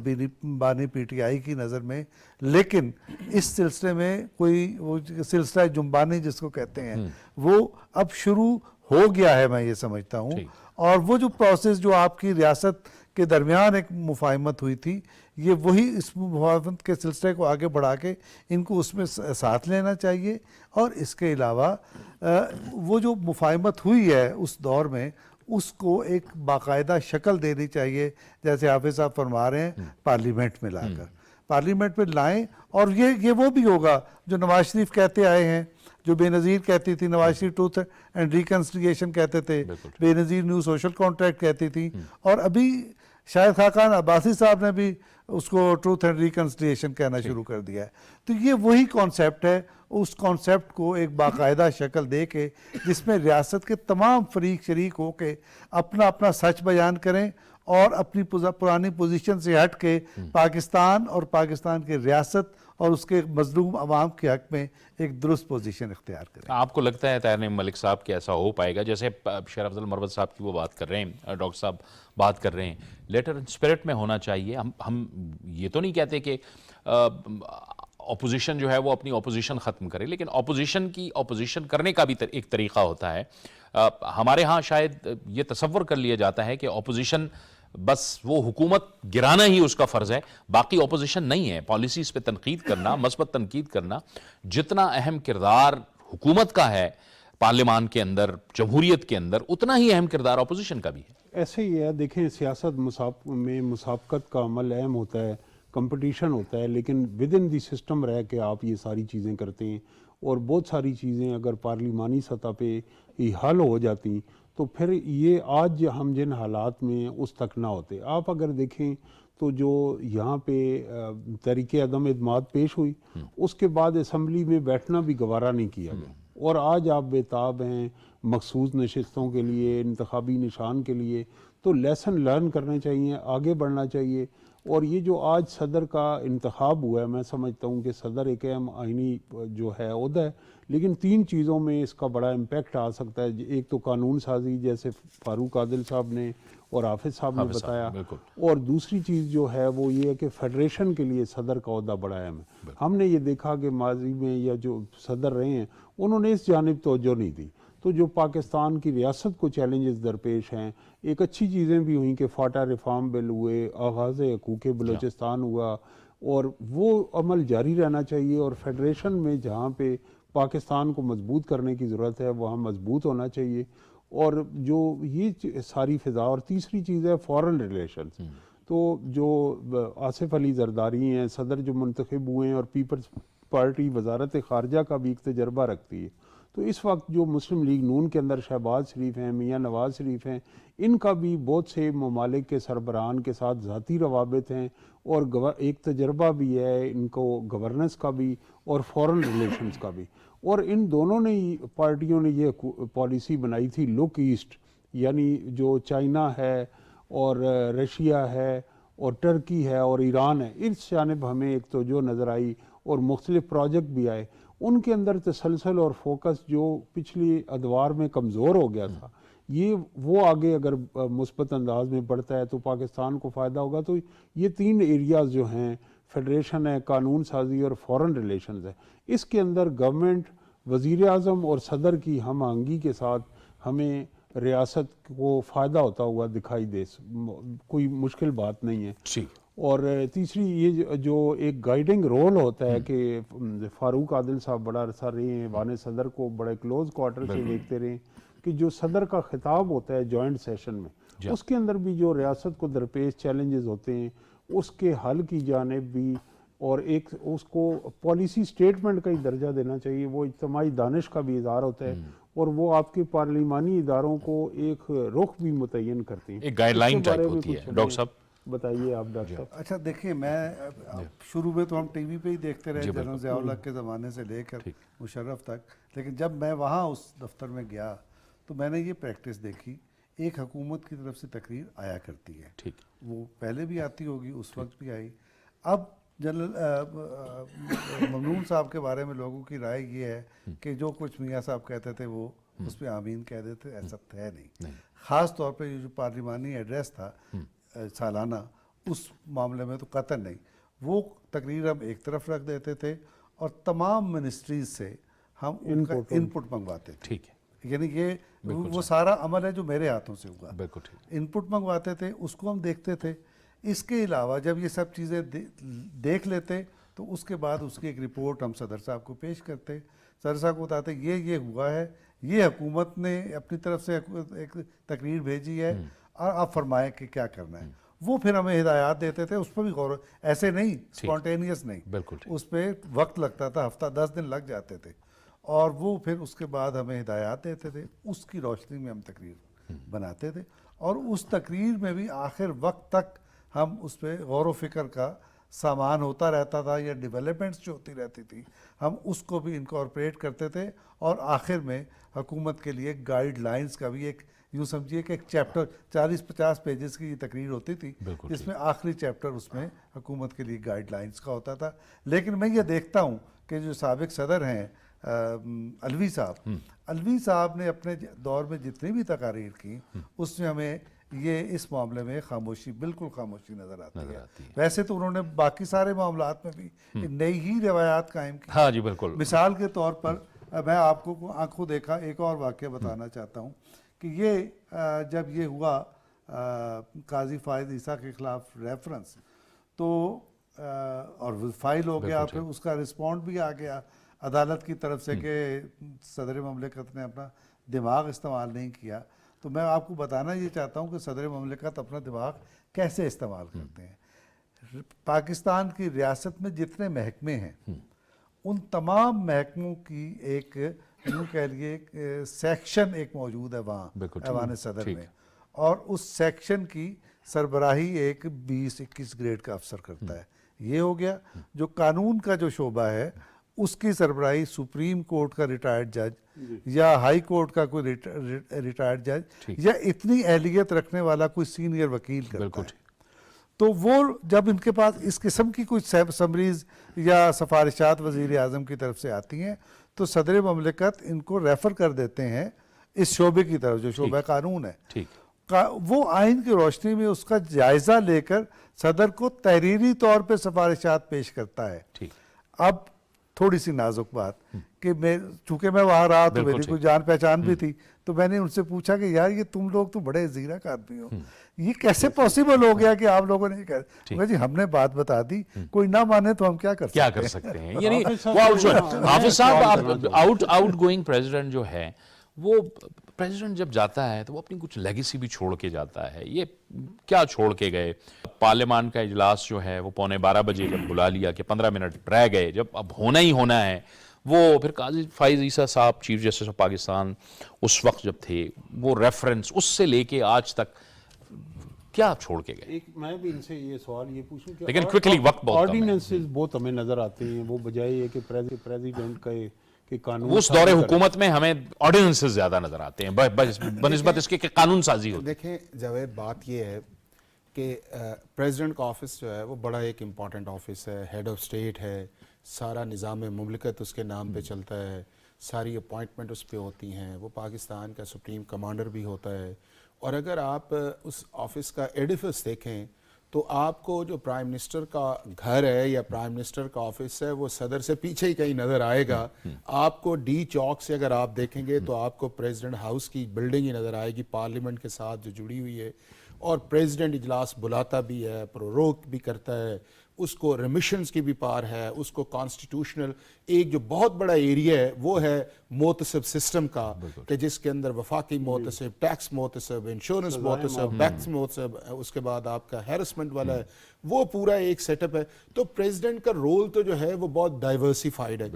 بانی پی ٹی آئی کی نظر میں. لیکن اس سلسلے میں کوئی وہ سلسلہ جنبانی جس کو کہتے ہیں وہ اب شروع ہو گیا ہے، میں یہ سمجھتا ہوں. اور وہ جو پروسیس جو آپ کی ریاست کے درمیان ایک مفاہمت ہوئی تھی، یہ وہی اس مفاہمت کے سلسلے کو آگے بڑھا کے ان کو اس میں ساتھ لینا چاہیے. اور اس کے علاوہ وہ جو مفاہمت ہوئی ہے اس دور میں، اس کو ایک باقاعدہ شکل دینی چاہیے، جیسے حافظ صاحب فرما رہے ہیں، پارلیمنٹ میں لا کر پارلیمنٹ میں لائیں. اور یہ وہ بھی ہوگا جو نواز شریف کہتے آئے ہیں، جو بے نظیر کہتی تھی Nawaz Sharif truth and reconciliation کہتے تھے، بے نظیر نیو سوشل کانٹریکٹ کہتی تھی، اور ابھی شاہد خاقان عباسی صاحب نے بھی اس کو ٹروتھ اینڈ ریکنسیلیشن کہنا شروع کر دیا ہے. تو یہ وہی کانسیپٹ ہے، اس کانسیپٹ کو ایک باقاعدہ شکل دے کے جس میں ریاست کے تمام فریق شریک ہو کے اپنا اپنا سچ بیان کریں اور اپنی پرانی پوزیشن سے ہٹ کے پاکستان اور پاکستان کی ریاست اور اس کے مظلوم عوام کے حق میں ایک درست پوزیشن اختیار کریں. آپ کو لگتا ہے طاہر نعیم ملک صاحب کہ ایسا ہو پائے گا؟ جیسے شیر افضل مروت صاحب کی وہ بات کر رہے ہیں، ڈاکٹر صاحب بات کر رہے ہیں، لیٹر ان اسپرٹ میں ہونا چاہیے. ہم یہ تو نہیں کہتے کہ اپوزیشن جو ہے وہ اپنی اپوزیشن ختم کرے، لیکن اپوزیشن کرنے کا بھی ایک طریقہ ہوتا ہے. ہمارے ہاں شاید یہ تصور کر لیا جاتا ہے کہ اپوزیشن بس وہ حکومت گرانا ہی اس کا فرض ہے، باقی اپوزیشن نہیں ہے. پالیسیز پہ تنقید کرنا، مثبت تنقید کرنا، جتنا اہم کردار حکومت کا ہے پارلیمان کے اندر، جمہوریت کے اندر، اتنا ہی اہم کردار اپوزیشن کا بھی ہے. ایسے ہی ہے. دیکھیں، سیاست میں مسابقت کا عمل اہم ہوتا ہے، کمپٹیشن ہوتا ہے، لیکن ود ان دی سسٹم رہ کے آپ یہ ساری چیزیں کرتے ہیں. اور بہت ساری چیزیں اگر پارلیمانی سطح پہ ہی حل ہو جاتی تو پھر یہ آج ہم جن حالات میں اس تک نہ ہوتے. آپ اگر دیکھیں تو جو یہاں پہ تحریک عدم اعتماد پیش ہوئی، اس کے بعد اسمبلی میں بیٹھنا بھی گوارا نہیں کیا گیا، اور آج آپ بےتاب ہیں مخصوص نشستوں کے لیے، انتخابی نشان کے لیے. تو لیسن لرن کرنے چاہیے، آگے بڑھنا چاہیے. اور یہ جو آج صدر کا انتخاب ہوا ہے، میں سمجھتا ہوں کہ صدر ایک اہم آئینی جو ہے عہدہ ہے، لیکن 3 چیزوں میں اس کا بڑا امپیکٹ آ سکتا ہے. ایک تو قانون سازی، جیسے فاروق عادل صاحب نے اور حافظ صاحب نے بتایا، اور دوسری چیز جو ہے وہ یہ ہے کہ فیڈریشن کے لیے صدر کا عہدہ بڑا اہم ہے. ہم نے یہ دیکھا کہ ماضی میں یا جو صدر رہے ہیں انہوں نے اس جانب توجہ نہیں دی. تو جو پاکستان کی ریاست کو چیلنجز درپیش ہیں، ایک اچھی چیزیں بھی ہوئیں کہ فاٹا ریفارم بل ہوئے، آغاز حقوق بلوچستان ہوا، اور وہ عمل جاری رہنا چاہیے. اور فیڈریشن میں جہاں پہ پاکستان کو مضبوط کرنے کی ضرورت ہے وہاں مضبوط ہونا چاہیے. اور جو یہ ساری فضا، اور تیسری چیز ہے فارن ریلیشنز. تو جو آصف علی زرداری ہیں صدر جو منتخب ہوئے ہیں، اور پیپلز پارٹی وزارت خارجہ کا بھی ایک تجربہ رکھتی ہے، تو اس وقت جو مسلم لیگ نون کے اندر شہباز شریف ہیں، میاں نواز شریف ہیں، ان کا بھی بہت سے ممالک کے سربراہان کے ساتھ ذاتی روابط ہیں اور ایک تجربہ بھی ہے ان کو گورننس کا بھی اور فورن ریلیشنز کا بھی. اور ان دونوں نے پارٹیوں نے یہ پالیسی بنائی تھی لک ایسٹ، یعنی جو چائنا ہے اور رشیا ہے اور ٹرکی ہے اور ایران ہے، اس جانب ہمیں ایک توجہ نظر آئی اور مختلف پروجیکٹ بھی آئے. ان کے اندر تسلسل اور فوکس جو پچھلی ادوار میں کمزور ہو گیا تھا، یہ وہ آگے اگر مثبت انداز میں بڑھتا ہے تو پاکستان کو فائدہ ہوگا. تو یہ 3 ایریاز جو ہیں، فیڈریشن ہے، قانون سازی اور فورن ریلیشنز ہے، اس کے اندر گورنمنٹ، وزیر اعظم اور صدر کی ہم آہنگی کے ساتھ ہمیں ریاست کو فائدہ ہوتا ہوا دکھائی دے. کوئی مشکل بات نہیں ہے. اور تیسری یہ جو ایک گائیڈنگ رول ہوتا ہے کہ فاروق عادل صاحب بڑا عرصہ رہے ہیں ایوان صدر کو بڑے کلوز کوارٹر سے دیکھتے رہے، کہ جو صدر کا خطاب ہوتا ہے جوائنٹ سیشن میں، اس کے اندر بھی جو ریاست کو درپیش چیلنجز ہوتے ہیں اس کے حل کی جانب بھی، اور ایک اس کو پالیسی سٹیٹمنٹ کا ہی درجہ دینا چاہیے. وہ اجتماعی دانش کا بھی اظہار ہوتا ہے اور وہ آپ کے پارلیمانی اداروں کو ایک رخ بھی متعین کرتے ہیں. ایک گائیڈ لائن ٹائپ ہوتی ہے. ڈاکٹر صاحب بتائیے آپ ڈاکٹر صاحب. اچھا دیکھیں، میں شروع میں تو ہم ٹی وی پہ ہی دیکھتے رہے جنرل ضیاء الحق کے زمانے سے لے کر مشرف تک، لیکن جب میں وہاں اس دفتر میں گیا تو میں نے یہ پریکٹس دیکھی، ایک حکومت کی طرف سے تقریر آیا کرتی ہے، وہ پہلے بھی آتی ہوگی، اس وقت بھی آئی. اب جنرل ممنون صاحب کے بارے میں لوگوں کی رائے یہ ہے کہ جو کچھ میاں صاحب کہتے تھے وہ اس پہ آمین کہہ دیتے. ایسا ہے نہیں. خاص طور پہ یہ جو پارلیمانی ایڈریس تھا سالانہ، اس معاملے میں تو قطعاً نہیں. وہ تقریر ہم ایک طرف رکھ دیتے تھے اور تمام منسٹریز سے ہم ان کا ان پٹ منگواتے تھے. یعنی یہ وہ سارا عمل ہے جو میرے ہاتھوں سے ہوا. ان پٹ منگواتے تھے، اس کو ہم دیکھتے تھے. اس کے علاوہ جب یہ سب چیزیں دیکھ لیتے تو اس کے بعد اس کی ایک رپورٹ ہم صدر صاحب کو پیش کرتے. صدر صاحب کو بتاتے یہ ہوا ہے، یہ حکومت نے اپنی طرف سے ایک تقریر بھیجی ہے اور آپ فرمائیں کہ کیا کرنا ہے. وہ پھر ہمیں ہدایات دیتے تھے. اس پہ بھی غور، ایسے نہیں اسپونٹینیس نہیں، اس پہ وقت لگتا تھا، ہفتہ 10 دن لگ جاتے تھے. اور وہ پھر اس کے بعد ہمیں ہدایات دیتے تھے. اس کی روشنی میں ہم تقریر بناتے تھے اور اس تقریر میں بھی آخر وقت تک ہم اس پہ غور و فکر کا سامان ہوتا رہتا تھا یا ڈیولپمنٹس جو ہوتی رہتی تھی ہم اس کو بھی انکارپوریٹ کرتے تھے. اور آخر میں حکومت کے لیے گائیڈ لائنز کا بھی ایک، یوں سمجھیے کہ ایک چیپٹر 40-50 پیجز کی یہ تقریر ہوتی تھی جس میں آخری چیپٹر اس میں حکومت کے لیے گائیڈ لائنز کا ہوتا تھا. لیکن میں یہ دیکھتا ہوں کہ جو سابق صدر ہیں الوی صاحب نے اپنے دور میں جتنی بھی تقاریر کی اس میں ہمیں یہ اس معاملے میں خاموشی، بالکل خاموشی نظر آتی ہے. ویسے تو انہوں نے باقی سارے معاملات میں بھی نئی ہی روایات قائم کی. ہاں جی بالکل. مثال کے طور پر میں آپ کو آنکھوں دیکھا ایک اور واقعہ بتانا چاہتا ہوں کہ یہ جب یہ ہوا قاضی فائز عیسیٰ کے خلاف ریفرنس تو اور فائل ہو گیا، پھر اس کا رسپونڈ بھی آ گیا عدالت کی طرف سے کہ صدر مملکت نے اپنا دماغ استعمال نہیں کیا. تو میں آپ کو بتانا یہ چاہتا ہوں کہ صدر مملکت اپنا دماغ کیسے استعمال کرتے ہیں. پاکستان کی ریاست میں جتنے محکمے ہیں ان تمام محکموں کی ایک یوں کہہ لیے سیکشن ایک موجود ہے وہاں ایوان صدر میں، اور اس سیکشن کی سربراہی ایک 20-21 گریڈ کا افسر کرتا ہے. یہ ہو گیا. جو قانون کا جو شعبہ ہے اس کی سربراہی سپریم کورٹ کا ریٹائرڈ جج یا ہائی کورٹ کا کوئی ریٹائرڈ جج یا اتنی اہلیت رکھنے والا کوئی سینئر وکیل کرتا ہے. تو وہ جب ان کے پاس اس قسم کی کوئی سمریز یا سفارشات وزیر اعظم کی طرف سے آتی ہیں تو صدر مملکت ان کو ریفر کر دیتے ہیں اس شعبے کی طرف جو شعبہ قانون ہے. وہ آئین کی روشنی میں اس کا جائزہ لے کر صدر کو تحریری طور پہ سفارشات پیش کرتا ہے. اب تھوڑی سی نازک بات کہ چونکہ میں وہاں رہا تو میری کوئی جان پہچان بھی تھی تو میں نے ان سے پوچھا کہ یار یہ تم لوگ تو بڑے زیرک آدمی ہو، یہ کیسے پاسبل ہو گیا کہ آپ لوگوں نے کہا جی ہم نے بات بتا دی، کوئی نہ مانے تو ہم کیا کر سکتے ہیں. یعنی حافظ صاحب آؤٹ گوئنگ پریزیڈنٹ جو ہے وہ پریزیڈنٹ جب جاتا ہے تو وہ اپنی کچھ لیگیسی بھی چھوڑ کے جاتا ہے. یہ کیا چھوڑ کے گئے؟ پارلیمان کا اجلاس جو ہے وہ 11:15 بجے جب بلا لیا کہ 15 منٹ رہ گئے، جب اب ہونا ہی ہونا ہے وہ پھر قاضی فائز عیسیٰ صاحب چیف جسٹس آف پاکستان اس وقت جب تھے، وہ ریفرنس اس سے لے کے آج تک کیا چھوڑ کے گئے؟ ایک میں بھی ان سے یہ سوال یہ پوچھوں کہ لیکن quickly وقت بہت کم ہے۔ آرڈیننسز بہت ہمیں نظر آتے ہیں، وہ بجائے یہ کہ پریزیڈنٹ کا کہ قانون اس دور حکومت میں ہمیں آرڈیننسز زیادہ نظر آتے ہیں بنسبت اس کے کہ قانون سازی ہوتی ہے۔ دیکھیں جاوید، بات یہ ہے کہ پریزیڈنٹ کا آفس جو ہے وہ بڑا ایک امپورٹنٹ آفس ہے، ہیڈ آف اسٹیٹ ہے، سارا نظام مملکت اس کے نام پہ چلتا ہے، ساری اپوائنٹمنٹ اس پہ ہوتی ہیں، وہ پاکستان کا سپریم کمانڈر بھی ہوتا ہے۔ اور اگر آپ اس آفس کا ایڈیفس دیکھیں تو آپ کو جو پرائم منسٹر کا گھر ہے یا پرائم منسٹر کا آفس ہے وہ صدر سے پیچھے ہی کہیں نظر آئے گا۔ آپ کو ڈی چوک سے اگر آپ دیکھیں گے تو آپ کو پریزیڈنٹ ہاؤس کی بلڈنگ ہی نظر آئے گی، پارلیمنٹ کے ساتھ جو جڑی ہوئی ہے، اور پریزیڈنٹ اجلاس بلاتا بھی ہے، پروروگ بھی کرتا ہے، اس کو ریمیشنز کی بھی پار ہے، اس کو کانسٹیٹیوشنل ایک جو بہت بڑا ایریا ہے وہ ہے محتسب سسٹم کا، کہ جس کے اندر وفاقی محتسب، ٹیکس محتسب، انشورنس محتسب، بیکس محتسب، اس کے بعد آپ کا ہیرسمنٹ والا ہے، وہ پورا ایک سیٹ اپ ہے۔ تو پریزیڈنٹ کا رول تو جو ہے وہ بہت ڈائیورسیفائڈ ہے،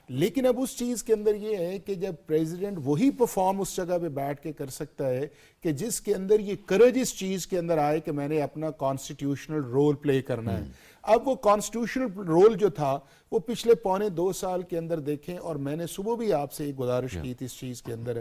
لیکن اب اس چیز کے اندر یہ ہے کہ جب پریزیڈنٹ وہی پرفارم اس جگہ پہ بیٹھ کے کر سکتا ہے کہ جس کے اندر یہ کرج اس چیز کے اندر آئے کہ میں نے اپنا کانسٹیٹیوشنل رول پلے کرنا ہے۔ اب وہ کانسٹیٹیوشنل رول جو تھا وہ پچھلے 1.25 سال کے اندر دیکھیں، اور میں نے صبح بھی آپ سے ایک گزارش کی تھی اس چیز کے اندر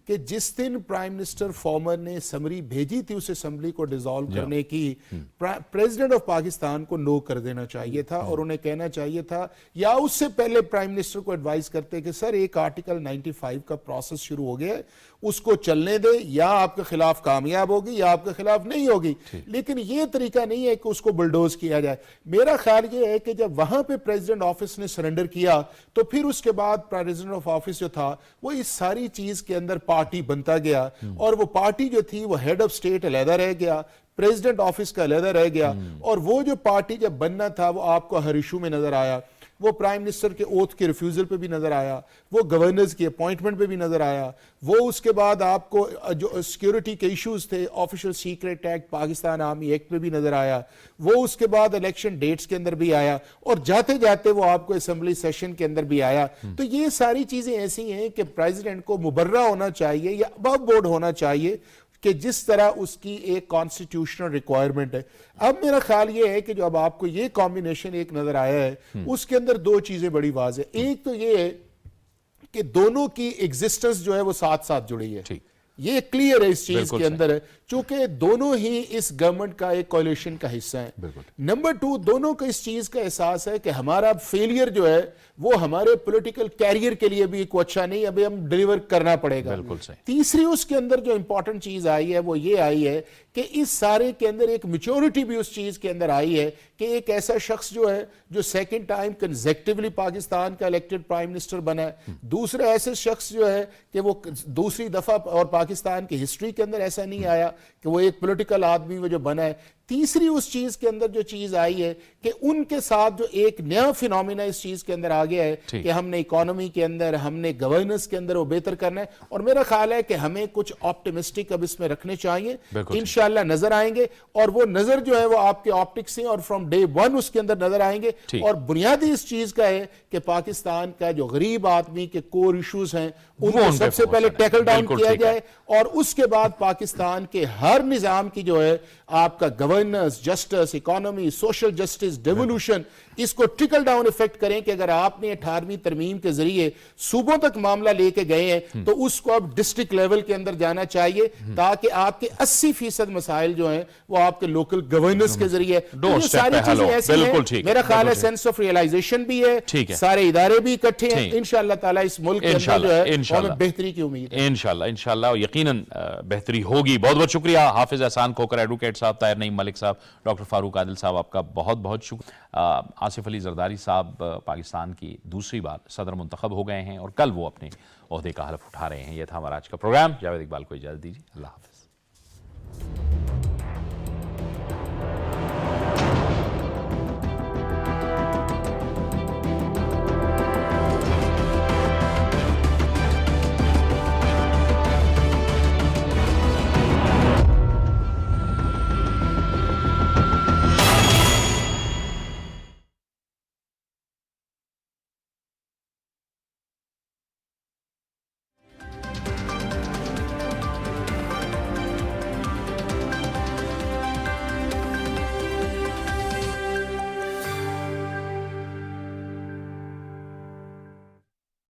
کہ جس دن پرائم منسٹر فارمر نے سمری بھیجی تھی اس اسمبلی کو ڈیزالو کرنے کی، پریزیڈنٹ آف پاکستان کو نو کر دینا چاہیے تھا، اور انہیں کہنا چاہیے تھا یا اس سے پہلے پرائم منسٹر کو ایڈوائز کرتے کہ سر ایک آرٹیکل 95 کا پروسیس شروع ہو گیا ہے، اس کو چلنے دے، یا آپ کے خلاف کامیاب ہوگی یا آپ کے خلاف نہیں ہوگی، لیکن یہ طریقہ نہیں ہے کہ اس کو بلڈوز کیا جائے۔ میرا خیال یہ ہے کہ جب وہاں پہ پریزیڈنٹ آفس نے سرنڈر کیا تو پھر اس کے بعد پریزیڈنٹ آف آفس جو تھا وہ اس ساری چیز کے اندر پارٹی بنتا گیا، اور وہ پارٹی جو تھی وہ ہیڈ آف اسٹیٹ علیحدہ رہ گیا، پریزیڈنٹ آفس کا علیحدہ رہ گیا، اور وہ جو پارٹی جب بننا تھا وہ آپ کو ہر ایشو میں نظر آیا، وہ پرائم منسٹر کے اوتھ کے ریفیوزل پہ بھی نظر آیا، وہ گورنرز کی اپوائنٹمنٹ پہ بھی نظر آیا، وہ اس کے بعد آپ کو جو سیکیورٹی کے ایشوز تھے official secret act, Pakistan army act پہ بھی نظر آیا، وہ اس کے بعد الیکشن ڈیٹس کے اندر بھی آیا، اور جاتے جاتے وہ آپ کو اسمبلی سیشن کے اندر بھی آیا۔ تو یہ ساری چیزیں ایسی ہیں کہ پریزیڈنٹ کو مبرہ ہونا چاہیے یا ابو بورڈ ہونا چاہیے کہ جس طرح اس کی ایک کانسٹیٹیوشنل ریکوائرمنٹ ہے۔ اب میرا خیال یہ ہے کہ جو اب آپ کو یہ کمبینیشن ایک نظر آیا ہے اس کے اندر دو چیزیں بڑی واضح، ایک تو یہ ہے کہ دونوں کی ایگزسٹنس جو ہے وہ ساتھ ساتھ جڑی ہے، یہ کلیئر ہے اس چیز کے اندر، چونکہ دونوں ہی اس گورنمنٹ کا ایک کولیشن کا حصہ ہیں۔ نمبر 2، دونوں کو اس چیز کا احساس ہے کہ ہمارا فیلئر جو ہے وہ ہمارے پولیٹیکل کیریئر کے لیے بھی کوئی اچھا نہیں، ابھی ہم ڈیلیور کرنا پڑے گا۔ تیسری اس کے اندر جو امپورٹنٹ چیز آئی ہے وہ یہ آئی ہے کہ اس سارے کے اندر ایک میچورٹی بھی اس چیز کے اندر آئی ہے کہ ایک ایسا شخص جو ہے جو سیکنڈ ٹائم کنزیکٹیولی پاکستان کا الیکٹڈ پرائم منسٹر بنا ہے، دوسرا ایسے شخص جو ہے کہ وہ دوسری دفعہ اور پاکستان کی ہسٹری کے اندر ایسا نہیں آیا کہ وہ ایک پولیٹیکل آدمی وہ جو بنا ہے۔ تیسری اس چیز کے اندر جو چیز آئی ہے کہ ان کے ساتھ جو ایک نیا فینومینا اس چیز کے اندر آ گیا ہے کہ ہم نے اکانومی کے اندر، ہم نے گورننس کے اندر وہ بہتر کرنا ہے، اور میرا خیال ہے کہ ہمیں کچھ آپٹیمسٹک اب اس میں رکھنے چاہیے، انشاءاللہ نظر آئیں گے، اور وہ نظر جو ہے وہ آپ کے آپٹکس ہیں اور فرام ڈے 1 اس کے اندر نظر آئیں گے، اور بنیادی اس چیز کا ہے کہ پاکستان کا جو غریب آدمی کے کور ایشوز ہیں ان کو سب سے پہلے ٹیکل ڈاؤن کیا جائے، اور اس کے بعد پاکستان کے ہر نظام کی جو ہے آپ کا governance, justice, economy, social justice, devolution, اس کو ٹرکل ڈاؤن ایفیکٹ کریں کہ اگر آپ نے 18ویں ترمیم کے ذریعے صوبوں تک معاملہ لے کے گئے ہیں تو اس کو اب ڈسٹرکٹ لیول کے اندر جانا چاہیے تاکہ آپ کے 80% مسائل جو ہیں وہ آپ کے لوکل گورننس کے ذریعے، یہ ساری چیزیں ایسی ہیں، میرا خیال ہے سینس آف ریئلائزیشن بھی ہے، سارے ادارے بھی اکٹھے ہیں، انشاءاللہ تعالی اس ملک کے اندر جو ہے ہمیں بہتری کی امید ہے۔ انشاءاللہ یقیناً بہتری ہوگی۔ بہت بہت شکریہ حافظ احسان کھوکھر ایڈوکیٹ صاحب، طاہر نعیم ملک صاحب، ڈاکٹر فاروق عادل صاحب، آپ کا بہت بہت شکریہ۔ آصف علی زرداری صاحب پاکستان کی دوسری بار صدر منتخب ہو گئے ہیں اور کل وہ اپنے عہدے کا حلف اٹھا رہے ہیں۔ یہ تھا ہمارا آج کا پروگرام۔ جاوید اقبال کو اجازت دیجیے، اللہ حافظ۔